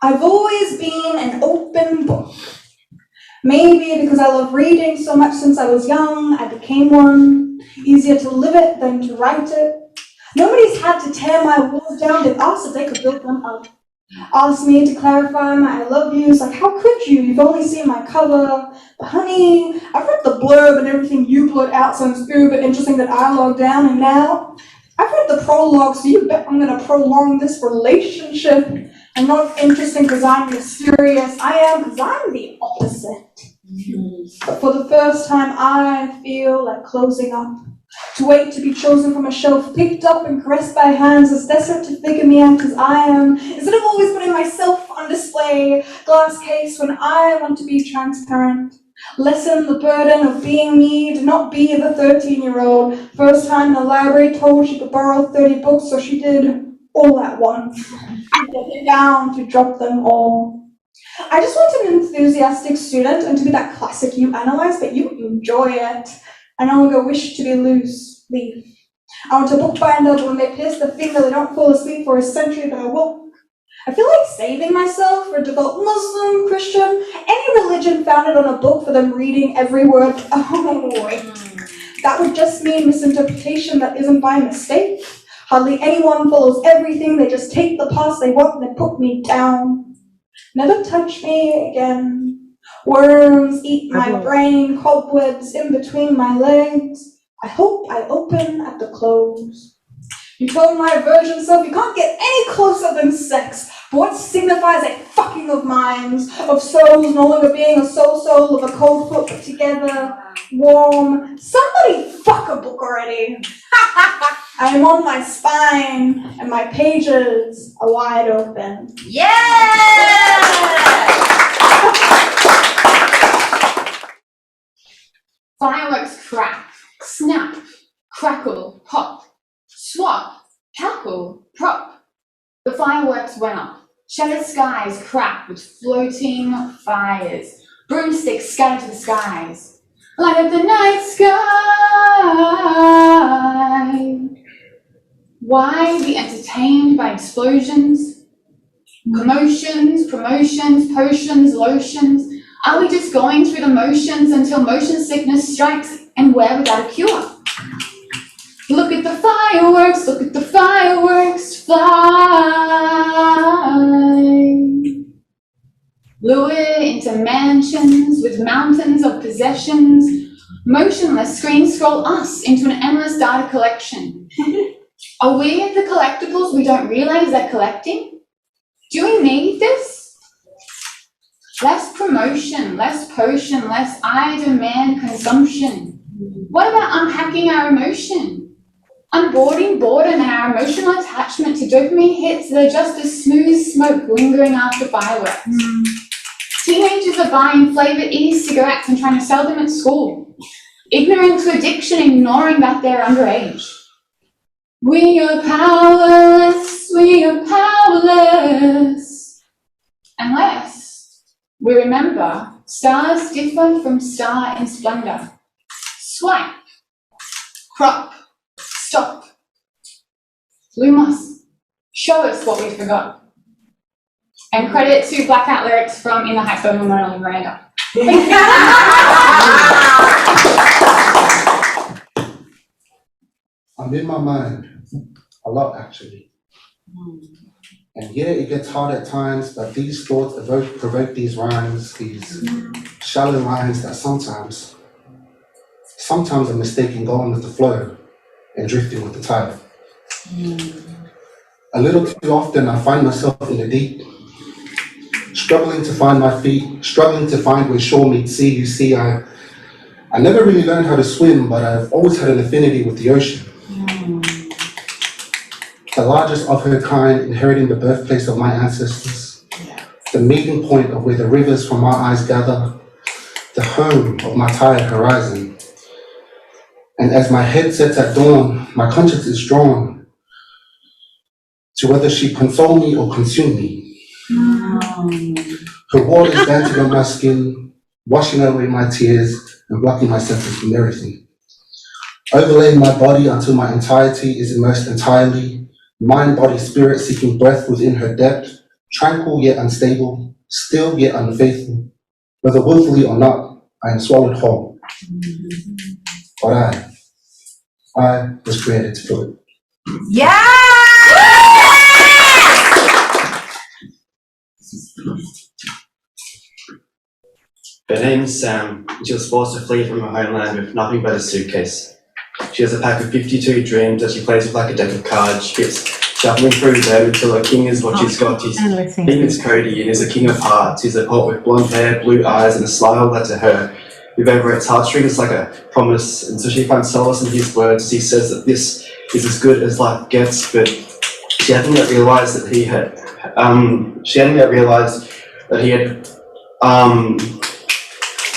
I've always been an open book. Maybe because I love reading so much since I was young, I became one. Easier to live it than to write it. Nobody's had to tear my walls down. They've asked if they could build them up. Asked me to clarify my I love yous. Like, how could you? You've only seen my cover. But honey, I've read the blurb and everything you blurt out sounds uber interesting that I logged down, and now I've read the prologue, so you bet I'm going to prolong this relationship. I'm not interesting because I'm mysterious. I am because I'm the opposite. But for the first time, I feel like closing up. To wait to be chosen from a shelf, picked up and caressed by hands as desperate to figure me out as I am. Instead of always putting myself on display, glass case when I want to be transparent. Lessen the burden of being me, to not be the 13-year-old. First time the library told she could borrow 30 books, so she did all at once. To get it down, to drop them all. I just want an enthusiastic student and to be that classic you analyze, but you enjoy it. I no longer wish to be loose leaf. I want a bookbinder, but when they pierce the finger, they don't fall asleep for a century, but I woke. I feel like saving myself for a devout Muslim, Christian, any religion founded on a book for them reading every word. Oh, wait. That would just mean misinterpretation that isn't by mistake. Hardly anyone follows everything. They just take the parts they want and they put me down. Never touch me again. Worms eat my brain, cobwebs in between my legs. I hope I open at the close. You told my virgin self you can't get any closer than sex. But what signifies a fucking of minds, of souls no longer being a soul of a cold foot put together, warm. Somebody fuck a book already. I am on my spine and my pages are wide open. Yeah! Fireworks crack, snap, crackle, pop, swap, cackle, prop. The fireworks went up. Shattered skies cracked with floating fires. Broomsticks scattered to the skies. Light up the night sky. Why be entertained by explosions? Commotions, promotions, potions, lotions. Are we just going through the motions until motion sickness strikes and we're without a cure? Look at the fireworks fly. Lure into mansions with mountains of possessions. Motionless screens scroll us into an endless data collection. Are we the collectibles we don't realize they're collecting? Do we need this? Less promotion, less potion, less I demand consumption. What about unpacking our emotion? Unboarding boredom and our emotional attachment to dopamine hits that are just as smooth smoke lingering after fireworks. Teenagers are buying flavoured e-cigarettes and trying to sell them at school. Ignorant to addiction, ignoring that they're underage. We are powerless, unless we remember stars differ from star in splendour. Swipe, crop, stop. Lumos, show us what we forgot. And credit to Blackout lyrics from In the Heights by Memorial and Miranda. I'm in my mind a lot, actually. And yeah, it gets hard at times, but these thoughts provoke these rhymes, these shallow lines that sometimes I'm mistaken going with the flow and drifting with the tide. A little too often I find myself in the deep, struggling to find my feet, struggling to find where shore meets sea. You see, I never really learned how to swim, but I've always had an affinity with the ocean. The largest of her kind, inheriting the birthplace of my ancestors, the meeting point of where the rivers from my eyes gather, the home of my tired horizon. And as my head sets at dawn, my conscience is drawn to whether she console me or consume me. Her waters dancing on my skin, washing away my tears and blocking my senses from everything. Overlaying my body until my entirety is immersed entirely, mind, body, spirit seeking breath within her depth, tranquil yet unstable, still yet unfaithful. Whether willfully or not, I am swallowed whole. But I was created to do it. Yeah! Her name's Sam, and she was forced to flee from her homeland with nothing but a suitcase. She has a pack of 52 dreams that she plays with like a deck of cards. She keeps shuffling through them until a king is what she's got. His name is Cody, and he's a king of hearts. He's a poet with blonde hair, blue eyes, and a smile that to her, with over its heartstrings, is like a promise. And so she finds solace in his words. He says that this is as good as life gets, but she hadn't yet realised that he had.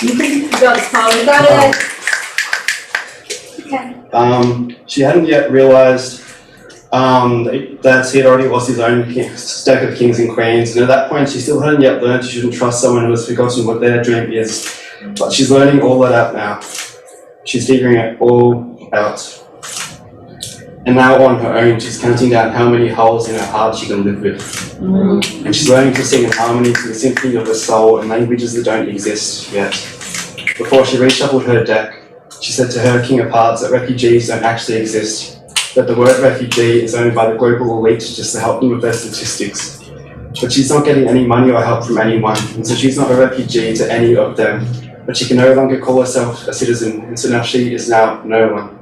You can go small. You got it. Okay. She hadn't yet realised that he had already lost his own stack of kings and queens, and at that point she still hadn't yet learned she shouldn't trust someone who has forgotten what their dream is. But she's learning all that out now. She's figuring it all out. And now on her own, she's counting down how many holes in her heart she can live with. And she's learning to sing in harmony to the symphony of her soul in languages that don't exist yet. Before she reshuffled her deck, she said to her King of Hearts that refugees don't actually exist, that the word refugee is owned by the global elite just to help them with their statistics. But she's not getting any money or help from anyone, and so she's not a refugee to any of them. But she can no longer call herself a citizen, and so now she is now no one.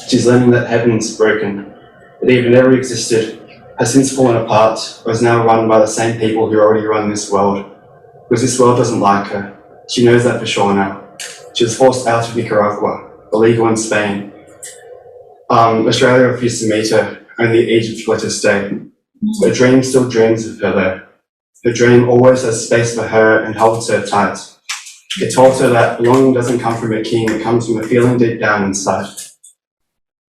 She's learning that heaven's broken, that even never existed, has since fallen apart, or is now run by the same people who already run this world. Because this world doesn't like her. She knows that for sure now. She was forced out of Nicaragua, illegal in Spain. Australia refused to meet her, only Egypt let her stay. Her dream still dreams of her there. Her dream always has space for her and holds her tight. It told her that belonging doesn't come from a king, it comes from a feeling deep down inside.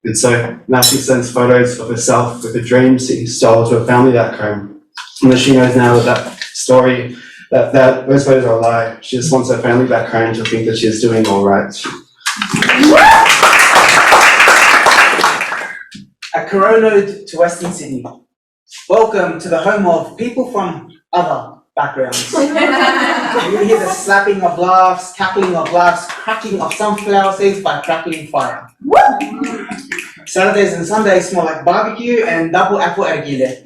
And so now she sends photos of herself with a dream she stole to her family back home. And that she knows now that story, that those photos are a lie. She just wants her family back home to think that she's doing all right. A coronode to Western Sydney. Welcome to the home of people from other backgrounds. You hear the slapping of laughs, cackling of laughs, cracking of sunflower seeds by crackling fire. Saturdays and Sundays smell like barbecue and double apple argile.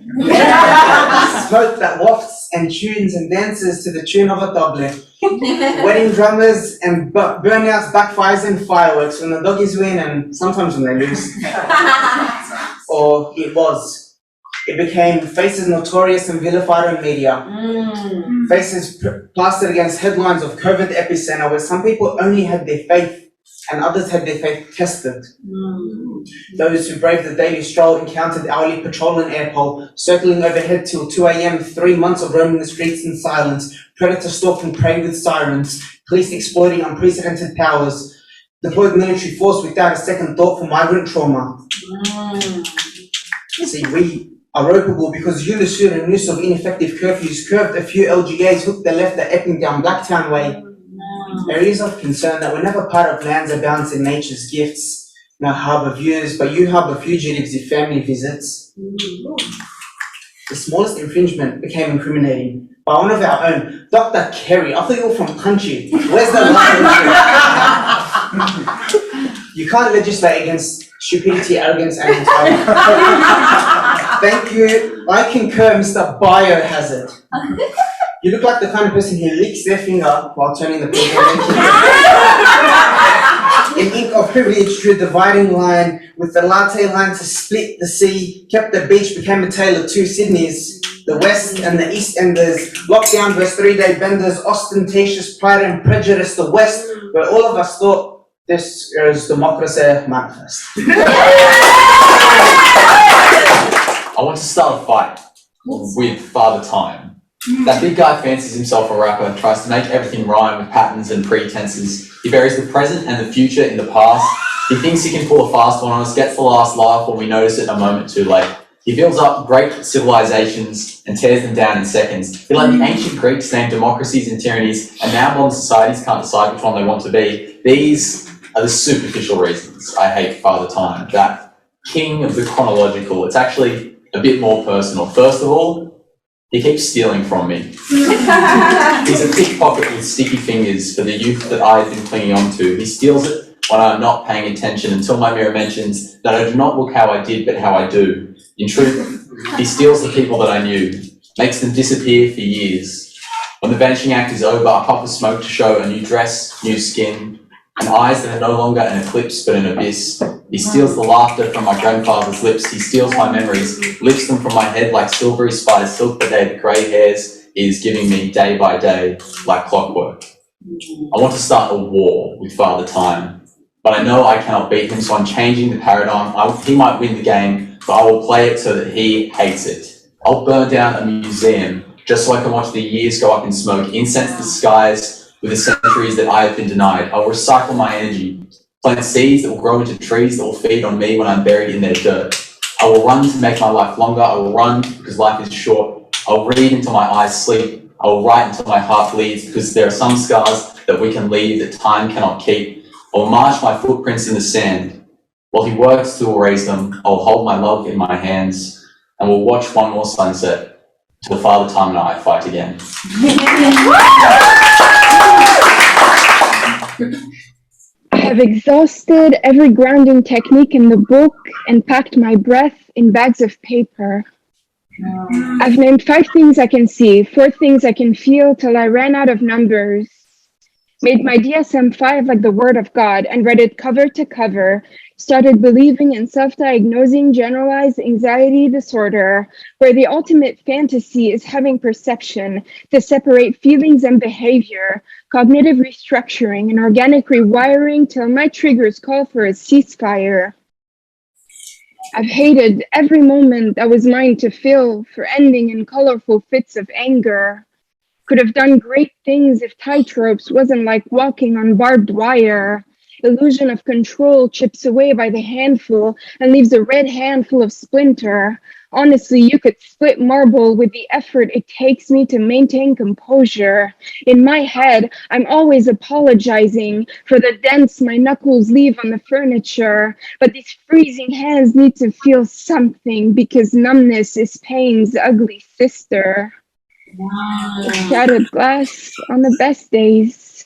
Smoke that wafts and tunes and dances to the tune of a doble. Wedding drummers and burnouts, backfires and fireworks when the doggies win and sometimes when they lose. Or it was. It became faces notorious and vilified in media. Faces plastered against headlines of COVID epicenter where some people only had their faith and others had their faith tested. Those who braved the daily stroll encountered hourly patrol and air pole, circling overhead till 2 a.m, 3 months of roaming the streets in silence, predator stalking prey with sirens, police exploiting unprecedented powers, deployed military force without a second thought for migrant trauma. See, we are ropeable because Ulisur and use of ineffective curfews curved a few LGAs, hooked the left at Epping down Blacktown Way. Areas of concern that were never part of lands abounds in nature's gifts, no harbour views, but you harbour fugitives if family visits. The smallest infringement became incriminating by one of our own, Dr. Kerry. I thought you were from country. Where's the line? You can't legislate against stupidity, arrogance, and entitlement. Thank you. I concur, Mr. Biohazard. You look like the kind of person who licks their finger while turning the paper. In ink of privilege drew a dividing line with the latte line to split the sea, kept the beach, became a tale of two Sydneys, the West and the East Enders, lockdown versus 3-day benders, ostentatious pride and prejudice, the West, where all of us thought this is democracy manifest. I want to start a fight with Father Time. That big guy fancies himself a rapper and tries to make everything rhyme with patterns and pretenses. He buries the present and the future in the past. He thinks he can pull a fast one on us, gets the last laugh when we notice it a moment too late. He builds up great civilizations and tears them down in seconds. He like the ancient Greeks named democracies and tyrannies, and now modern societies can't decide which one they want to be. These are the superficial reasons I hate Father Time, that king of the chronological. It's actually a bit more personal. First of all, He keeps stealing from me. He's a pickpocket with sticky fingers for the youth that I have been clinging on to. He steals it when I'm not paying attention until my mirror mentions that I do not look how I did but how I do. In truth, he steals the people that I knew, makes them disappear for years. When the vanishing act is over, I pop a smoke to show a new dress, new skin, and eyes that are no longer an eclipse but an abyss. He steals the laughter from my grandfather's lips. He steals my memories, lifts them from my head like silvery spider silk, but they're the grey hairs he is giving me day by day like clockwork. I want to start a war with Father Time, but I know I cannot beat him, so I'm changing the paradigm. He might win the game, but I will play it so that he hates it. I'll burn down a museum just so I can watch the years go up in smoke, incense the skies with the centuries that I have been denied. I'll recycle my energy, plant seeds that will grow into trees that will feed on me when I'm buried in their dirt. I will run to make my life longer. I will run because life is short. I'll read until my eyes sleep. I will write until my heart bleeds, because there are some scars that we can leave that time cannot keep. I will march my footprints in the sand. While he works to erase them, I will hold my love in my hands, and we'll watch one more sunset till Father Time and I fight again. I have exhausted every grounding technique in the book and packed my breath in bags of paper. I've named 5 things I can see, 4 things I can feel till I ran out of numbers. Made my DSM-5 like the word of God and read it cover to cover. Started believing in self-diagnosing generalized anxiety disorder, where the ultimate fantasy is having perception to separate feelings and behavior, cognitive restructuring and organic rewiring till my triggers call for a ceasefire. I've hated every moment that was mine to fill, for ending in colorful fits of anger. Could have done great things if tightropes wasn't like walking on barbed wire. Illusion of control chips away by the handful and leaves a red hand full of splinter. Honestly, you could split marble with the effort it takes me to maintain composure. In my head, I'm always apologizing for the dents my knuckles leave on the furniture, but these freezing hands need to feel something, because numbness is pain's ugly sister. Shattered glass on the best days.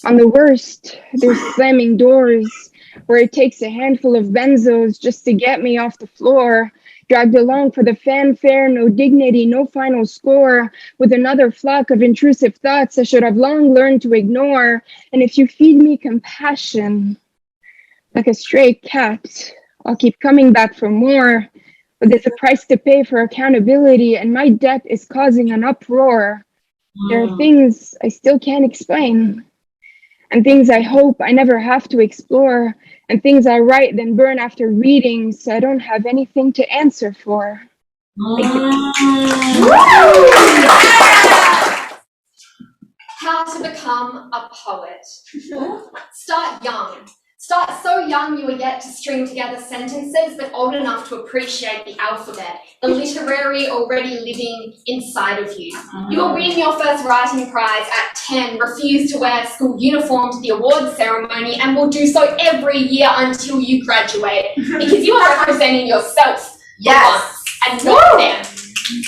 On the worst, there's slamming doors, where it takes a handful of benzos just to get me off the floor, dragged along for the fanfare, no dignity, no final score, with another flock of intrusive thoughts I should have long learned to ignore. And if you feed me compassion, like a stray cat, I'll keep coming back for more. But there's a price to pay for accountability, and my debt is causing an uproar. There are things I still can't explain, and things I hope I never have to explore, and things I write then burn after reading, so I don't have anything to answer for. Thank you. How to become a poet. Start young. Start so young you are yet to string together sentences, but old enough to appreciate the alphabet, the literary already living inside of you. You will win your first writing prize at 10, refuse to wear school uniform to the awards ceremony, and will do so every year until you graduate, because you are representing yourself for once and not them.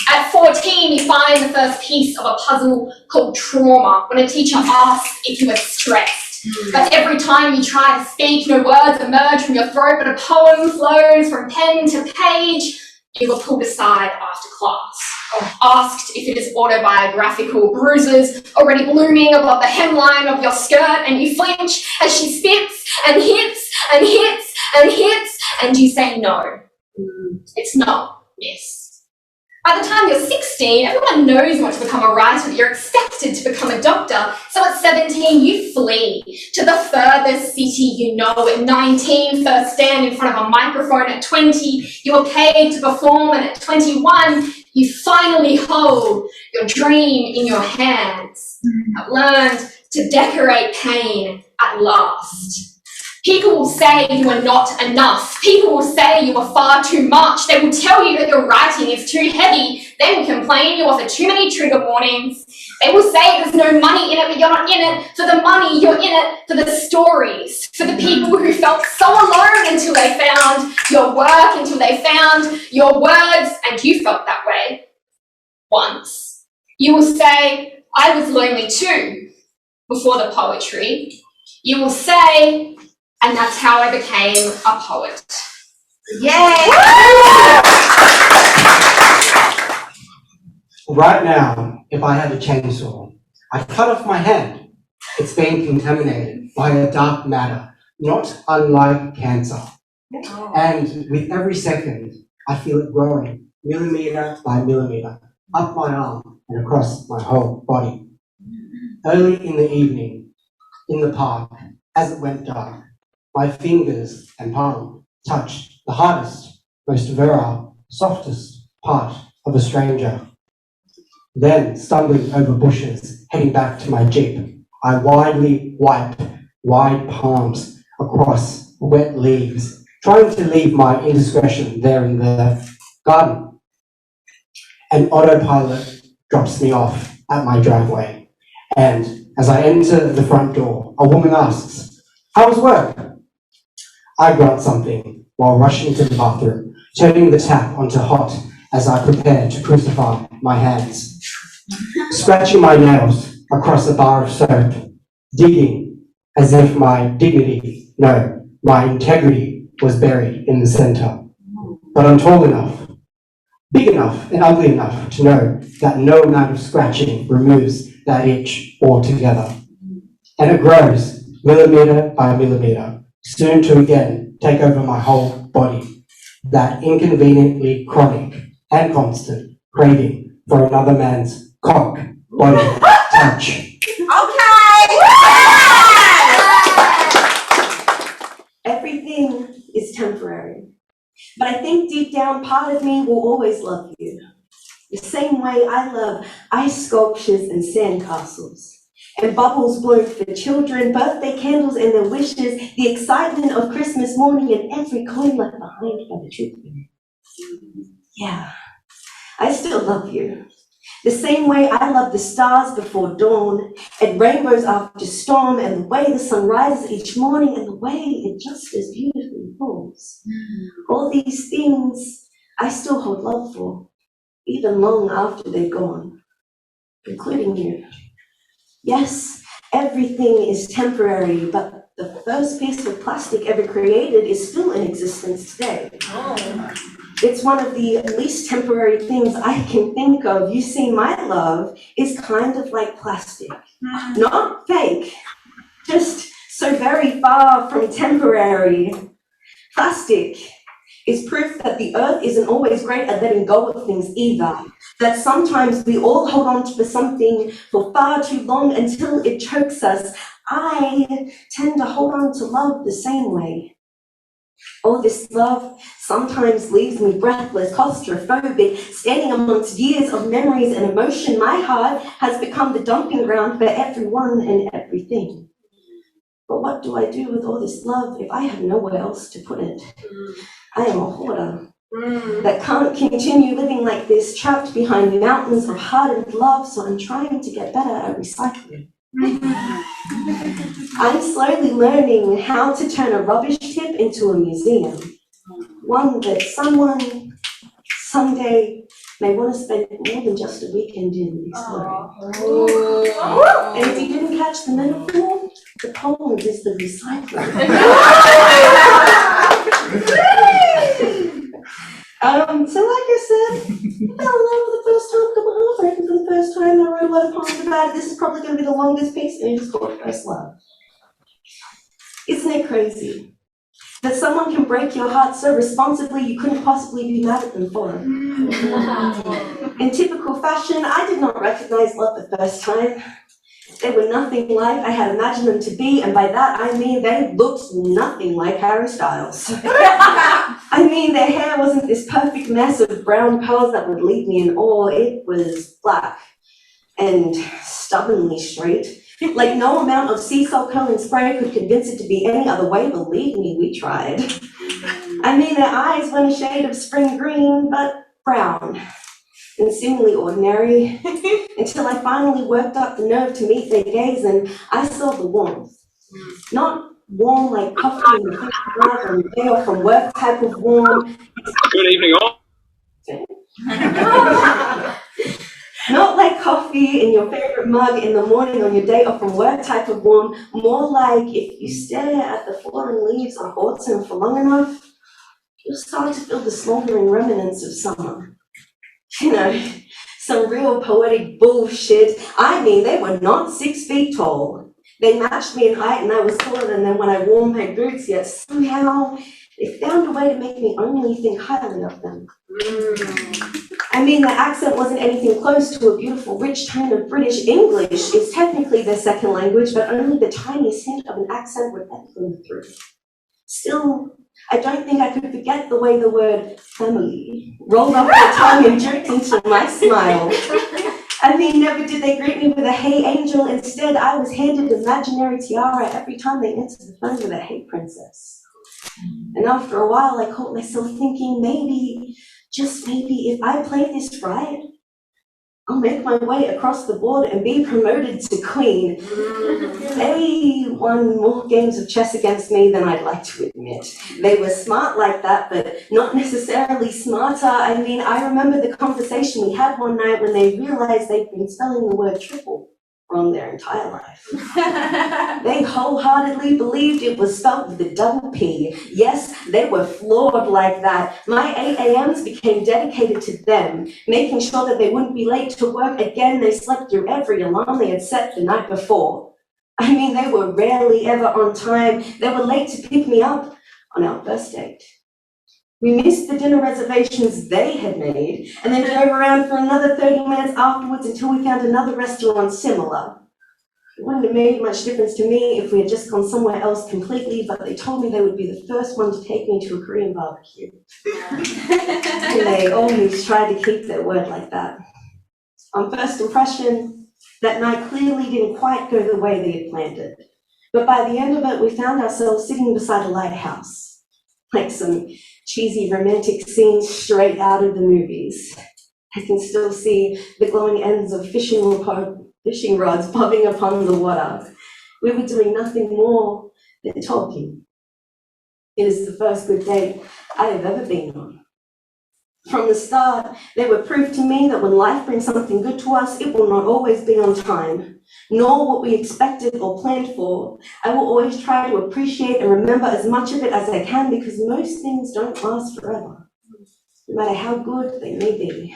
At 14, you find the first piece of a puzzle called trauma, when a teacher asks if you are stressed. But every time you try to speak, no words emerge from your throat, but a poem flows from pen to page. You were pulled aside after class, or asked if it is autobiographical, bruises already blooming above the hemline of your skirt, and you flinch as she spits and hits and hits and hits, and you say no. It's not, miss. By the time you're 16, everyone knows you want to become a writer, you're expected to become a doctor. So at 17, you flee to the furthest city you know. At 19, first stand in front of a microphone. At 20, you are paid to perform. And at 21, you finally hold your dream in your hands. Have learned to decorate pain at last. People will say you are not enough. People will say you are far too much. They will tell you that your writing is too heavy. They will complain you offer too many trigger warnings. They will say there's no money in it, but you're not in it for the money. You're in it for the stories, for the people who felt so alone until they found your work, until they found your words, and you felt that way. once. You will say, I was lonely too, before the poetry. You will say, and that's how I became a poet. Yay! Right now, if I had a chainsaw, I'd cut off my hand. It's been contaminated by a dark matter, not unlike cancer. And with every second, I feel it growing, millimeter by millimeter, up my arm and across my whole body. Early in the evening, in the park, as it went dark, my fingers and palm touched the hardest, most virile, softest part of a stranger. Then, stumbling over bushes, heading back to my jeep, I widely wiped wide palms across wet leaves, trying to leave my indiscretion there in the garden. An autopilot drops me off at my driveway, and as I enter the front door, a woman asks, "How was work?" I grunt something while rushing to the bathroom, turning the tap onto hot as I prepare to crucify my hands. Scratching my nails across a bar of soap, digging as if my dignity, no, my integrity was buried in the center. But I'm tall enough, big enough and ugly enough to know that no amount of scratching removes that itch altogether. And it grows millimeter by millimeter, soon to again take over my whole body. That inconveniently chronic and constant craving for another man's cock, body, touch. Everything is temporary, but I think deep down part of me will always love you. The same way I love ice sculptures and sandcastles, and bubbles blown for children, birthday candles and their wishes, the excitement of Christmas morning and every coin left behind by the truth. Yeah, I still love you. The same way I love the stars before dawn, and rainbows after storm, and the way the sun rises each morning, and the way it just as beautifully falls. All these things I still hold love for, even long after they're gone, including you. Yes, everything is temporary, but the first piece of plastic ever created is still in existence today. It's one of the least temporary things I can think of. You see, my love is kind of like plastic. Not fake, just so very far from temporary. Plastic is proof that the earth isn't always great at letting go of things either. That sometimes we all hold on to something for far too long until it chokes us. I tend to hold on to love the same way. Oh, this love sometimes leaves me breathless, claustrophobic, standing amongst years of memories and emotion. My heart has become the dumping ground for everyone and everything. But what do I do with all this love if I have nowhere else to put it? I am a hoarder that can't continue living like this, trapped behind mountains of hardened love, so I'm trying to get better at recycling. I'm slowly learning how to turn a rubbish tip into a museum, one that someone someday may want to spend more than just a weekend in exploring. And if you didn't catch the metaphor, the poem is the recycler. So like I said, I fell in love for the first time a couple of months, for the first time. I wrote a lot of poems about it. This is probably going to be the longest piece, and it's called First Love. Isn't it crazy that someone can break your heart so responsibly you couldn't possibly be mad at them for it? In typical fashion, I did not recognize love the first time. They were nothing like I had imagined them to be, and by that I mean they looked nothing like Harry Styles. I mean, their hair wasn't this perfect mess of brown curls that would leave me in awe. It was black and stubbornly straight. Like no amount of sea salt coloring spray could convince it to be any other way. Believe me, we tried. I mean, their eyes were a shade of spring green, but brown and seemingly ordinary, until I finally worked up the nerve to meet their gaze, and I saw the warmth. Not warm like coffee and on the day off from work type of warm. Good evening, all. Not like coffee in your favorite mug in the morning on your day off from work type of warm, more like if you stare at the fallen leaves on autumn for long enough, you'll start to feel the smoldering remnants of summer. You know, some real poetic bullshit. I mean, they were not 6 feet tall. They matched me in height and I was taller than them when I wore my boots, yet somehow they found a way to make me only think highly of them. I mean, their accent wasn't anything close to a beautiful, rich tone of British English. It's technically their second language, but only the tiniest hint of an accent would let them through. Still, I don't think I could forget the way the word family rolled off their tongue and dripped into my smile. I mean, never did they greet me with a hey angel. Instead, I was handed an imaginary tiara every time they answered the phone with a hey princess. And after a while, I caught myself thinking, maybe, just maybe, if I play this right, I'll make my way across the board and be promoted to queen. They won more games of chess against me than I'd like to admit. They were smart like that, but not necessarily smarter. I mean, I remember the conversation we had one night when they realized they'd been spelling the word triple wrong their entire life. They wholeheartedly believed it was spelled with a double P. Yes, they were flawed like that. My 8 a.m.s became dedicated to them, making sure that they wouldn't be late to work again. They slept through every alarm they had set the night before. I mean, they were rarely ever on time. They were late to pick me up on our first date. We missed the dinner reservations they had made, and then drove around for another 30 minutes afterwards until we found another restaurant similar. It wouldn't have made much difference to me if we had just gone somewhere else completely, but they told me they would be the first one to take me to a Korean barbecue. And they always tried to keep their word like that. On first impression, that night clearly didn't quite go the way they had planned it. But by the end of it, we found ourselves sitting beside a lighthouse, like some cheesy romantic scene straight out of the movies. I can still see the glowing ends of fishing rods bobbing upon the water. We were doing nothing more than talking. It is the first good date I have ever been on. From the start, they were proof to me that when life brings something good to us, it will not always be on time, nor what we expected or planned for. I will always try to appreciate and remember as much of it as I can, because most things don't last forever, no matter how good they may be.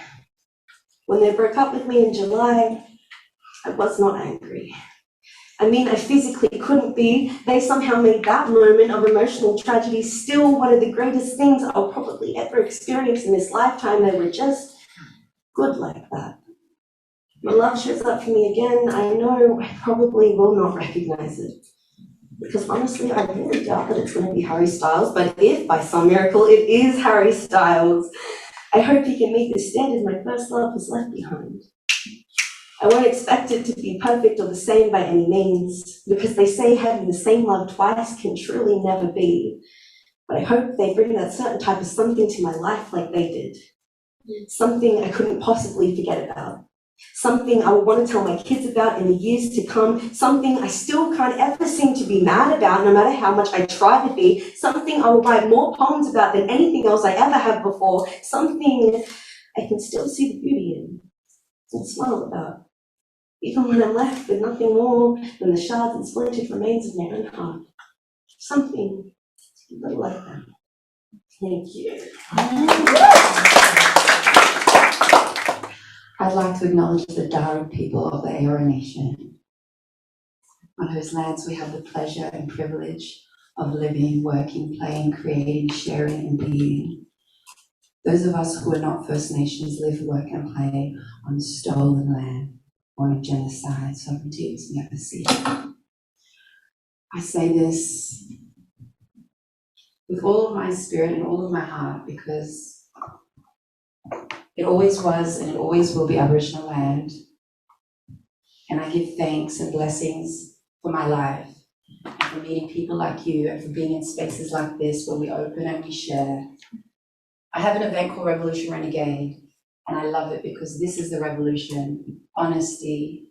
When they broke up with me in July, I was not angry. I mean, I physically couldn't be. They somehow made that moment of emotional tragedy still one of the greatest things I'll probably ever experience in this lifetime. They were just good like that. When love shows up for me again, I know I probably will not recognize it. Because honestly, I really doubt that it's going to be Harry Styles, but if by some miracle it is Harry Styles, I hope he can meet the standard my first love has left behind. I won't expect it to be perfect or the same by any means, because they say having the same love twice can truly never be. But I hope they bring that certain type of something to my life like they did. Something I couldn't possibly forget about. Something I would want to tell my kids about in the years to come. Something I still can't ever seem to be mad about, no matter how much I try to be. Something I will write more poems about than anything else I ever have before. Something I can still see the beauty in and smile about. Even when I'm left with nothing more than the shards and splintered remains of my own heart. Something a little like that. Thank you. I'd like to acknowledge the Darug people of the Eora Nation, on whose lands we have the pleasure and privilege of living, working, playing, creating, sharing, and being. Those of us who are not First Nations live, work, and play on stolen land, or in genocide. Sovereignty was never seen. I say this with all of my spirit and all of my heart, because it always was and it always will be Aboriginal land. And I give thanks and blessings for my life, and for meeting people like you, and for being in spaces like this where we open and we share. I have an event called Revolution Renegade, and I love it because this is the revolution: honesty,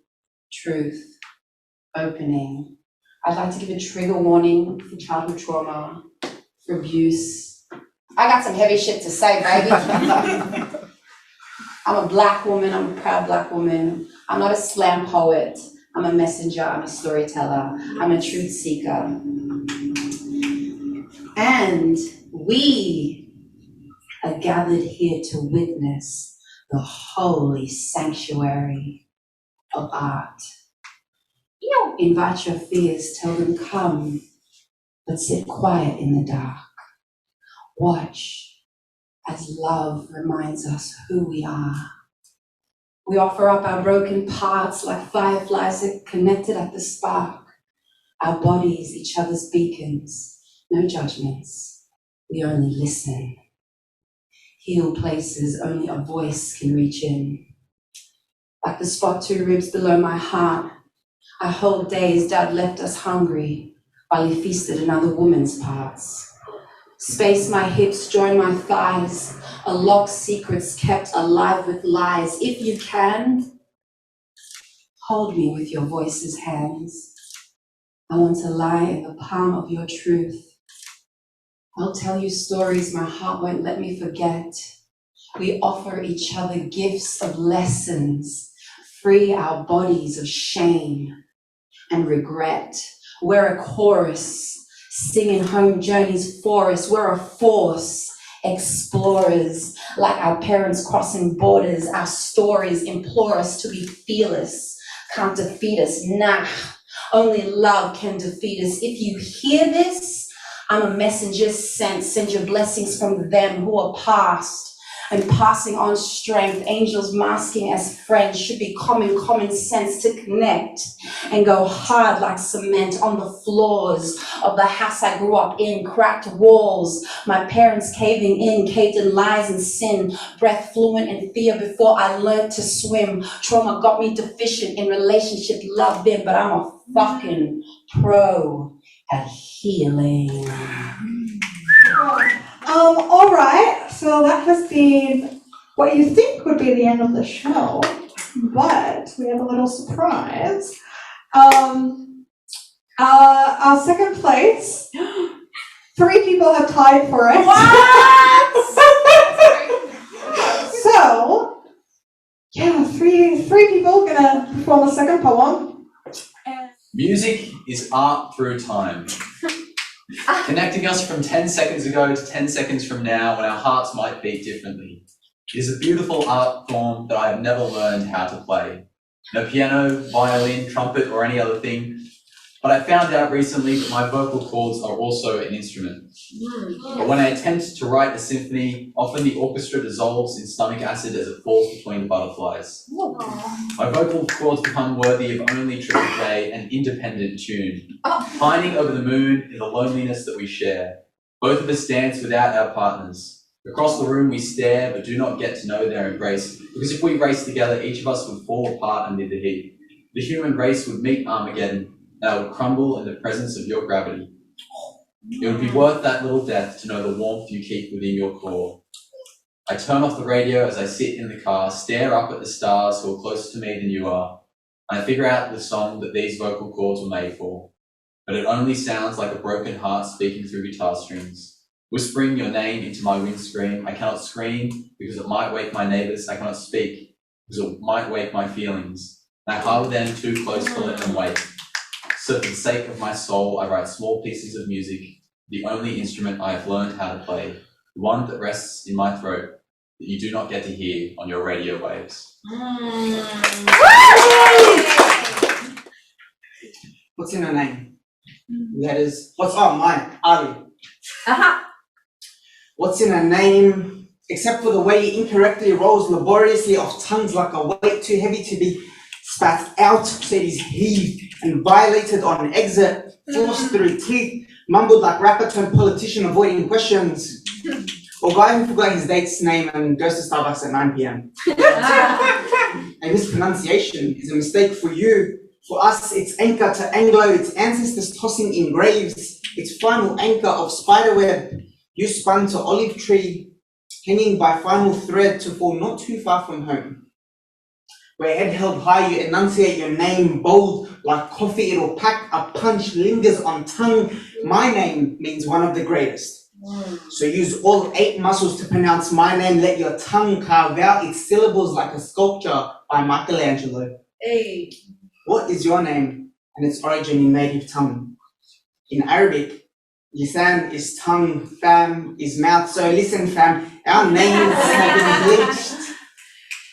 truth, opening. I'd like to give a trigger warning for childhood trauma, for abuse. I got some heavy shit to say, baby. I'm a black woman, I'm a proud black woman. I'm not a slam poet. I'm a messenger, I'm a storyteller, I'm a truth seeker. And we are gathered here to witness the holy sanctuary of art. Invite your fears, tell them come, but sit quiet in the dark. Watch as love reminds us who we are. We offer up our broken parts like fireflies that connected at the spark. Our bodies, each other's beacons, no judgments, we only listen. Heal places only a voice can reach in. Like the spot 2 ribs below my heart, I hold days Dad left us hungry while he feasted another woman's parts. Space my hips, join my thighs, unlock secrets kept alive with lies. If you can, hold me with your voice's hands. I want to lie in the palm of your truth. I'll tell you stories my heart won't let me forget. We offer each other gifts of lessons, free our bodies of shame and regret. We're a chorus, singing home journeys for us. We're a force, explorers, like our parents crossing borders. Our stories implore us to be fearless. Can't defeat us, nah. Only love can defeat us. If you hear this, I'm a messenger sent. Send your blessings from them who are past and passing on strength. Angels masking as friends should be common sense to connect and go hard like cement on the floors of the house I grew up in. Cracked walls, my parents caved in lies and sin. Breath fluent in fear before I learned to swim. Trauma got me deficient in relationship love then, but I'm a fucking pro at healing. All right, so that has been what you think would be the end of the show, but we have a little surprise. Our second place, 3 people have tied for it. So, yeah, three people gonna perform a second poem. Music is art through time. Connecting us from 10 seconds ago to 10 seconds from now when our hearts might beat differently. It is a beautiful art form that I have never learned how to play. No piano, violin, trumpet, or any other thing. But I found out recently that my vocal cords are also an instrument. But when I attempt to write a symphony, often the orchestra dissolves in stomach acid as it falls between the butterflies. My vocal cords become worthy of only Triple J, an independent tune. Pining over the moon in the loneliness that we share. Both of us dance without our partners. Across the room we stare, but do not get to know their embrace, because if we race together, each of us would fall apart amid the heat. The human race would meet Armageddon, and I would crumble in the presence of your gravity. It would be worth that little death to know the warmth you keep within your core. I turn off the radio as I sit in the car, stare up at the stars who are closer to me than you are, and I figure out the song that these vocal cords were made for. But it only sounds like a broken heart speaking through guitar strings. Whispering your name into my windscreen, I cannot scream because it might wake my neighbours. I cannot speak because it might wake my feelings. And I harbor them too close to let them wake. So for the sake of my soul, I write small pieces of music, the only instrument I have learned how to play, the one that rests in my throat, that you do not get to hear on your radio waves. What's in her name? Letters. Mine? Ali. What's in her name? Except for the way it incorrectly rolls laboriously off tongues like a weight too heavy to be spat out, so it is heaved and violated on an exit, forced through teeth, mumbled like rapper turned politician avoiding questions, or guy who forgot his date's name and goes to Starbucks at 9 p.m. A mispronunciation is a mistake for you. For us, it's anchor to Anglo, its ancestors tossing in graves, its final anchor of spiderweb, you spun to olive tree, hanging by final thread to fall not too far from home. Where head held high, you enunciate your name, bold like coffee, it'll pack a punch, lingers on tongue. My name means one of the greatest. So use all 8 muscles to pronounce my name. Let your tongue carve out its syllables like a sculpture by Michelangelo. Hey. What is your name and its origin in native tongue? In Arabic, lisan is tongue, fam is mouth. So listen, fam, our names have been bleached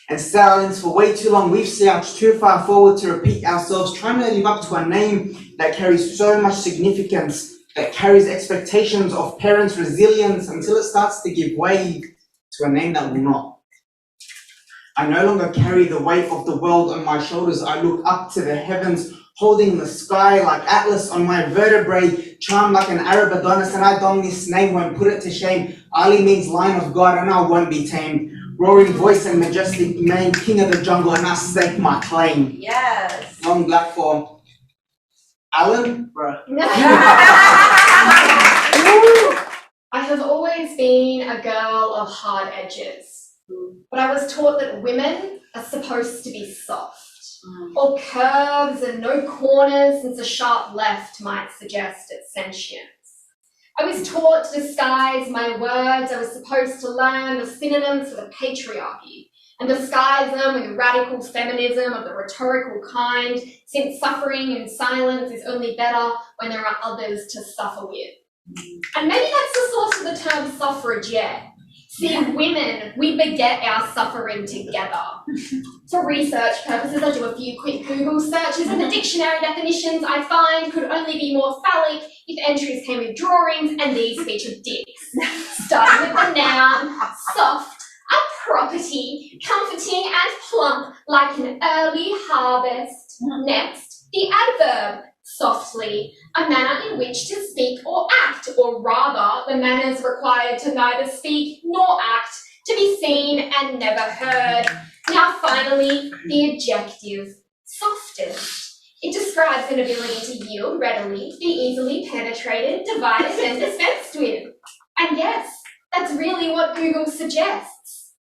and silenced for way too long. We've slouched too far forward to repeat ourselves, trying to live up to a name that carries so much significance, that carries expectations of parents' resilience until it starts to give way to a name that will not. I no longer carry the weight of the world on my shoulders. I look up to the heavens, holding the sky like Atlas on my vertebrae, charmed like an Arab Adonis, and I don this name, won't put it to shame. Ali means lion of God, and I won't be tamed. Roaring voice and majestic mane, king of the jungle, and I stake my claim. Yes. Long black form. Alan? Bruh. I have always been a girl of hard edges, but I was taught that women are supposed to be soft. All curves and no corners, since a sharp left might suggest its sentience. I was taught to disguise my words. I was supposed to learn the synonyms for the patriarchy and disguise them with radical feminism of the rhetorical kind, since suffering in silence is only better when there are others to suffer with. And maybe that's the source of the term suffragette. See, women, we beget our suffering together. For research purposes, I do a few quick Google searches, and the dictionary definitions I find could only be more phallic if entries came with drawings, and these featured dicks. Starting with the noun, soft, a property, comforting and plump like an early harvest. Next, the adverb, softly, a manner in which to speak or act, or rather, the manners required to neither speak nor act, to be seen and never heard. Now finally, the adjective, softest. It describes an ability to yield readily, be easily penetrated, divided and dispensed with. And yes, that's really what Google suggests.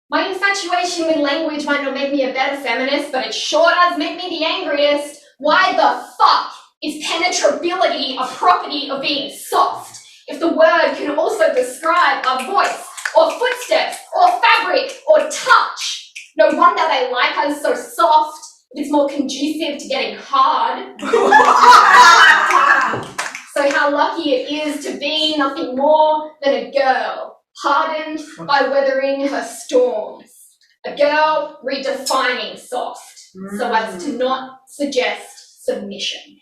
My infatuation with language might not make me a better feminist, but it sure does make me the angriest. Why the fuck is penetrability a property of being soft if the word can also describe a voice, or footsteps, or fabric, or touch? No wonder they like us so soft. It's more conducive to getting hard. So how lucky it is to be nothing more than a girl, hardened by weathering her storms. A girl redefining soft, so as to not suggest submission.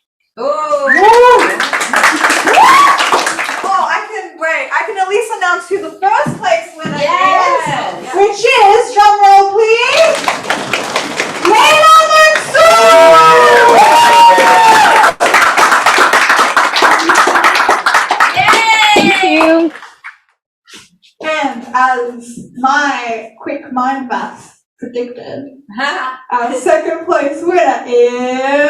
I can at least announce who the first place winner is. Which is, drum roll please, Layla Thank you. And as my quick mind math predicted, our second place winner is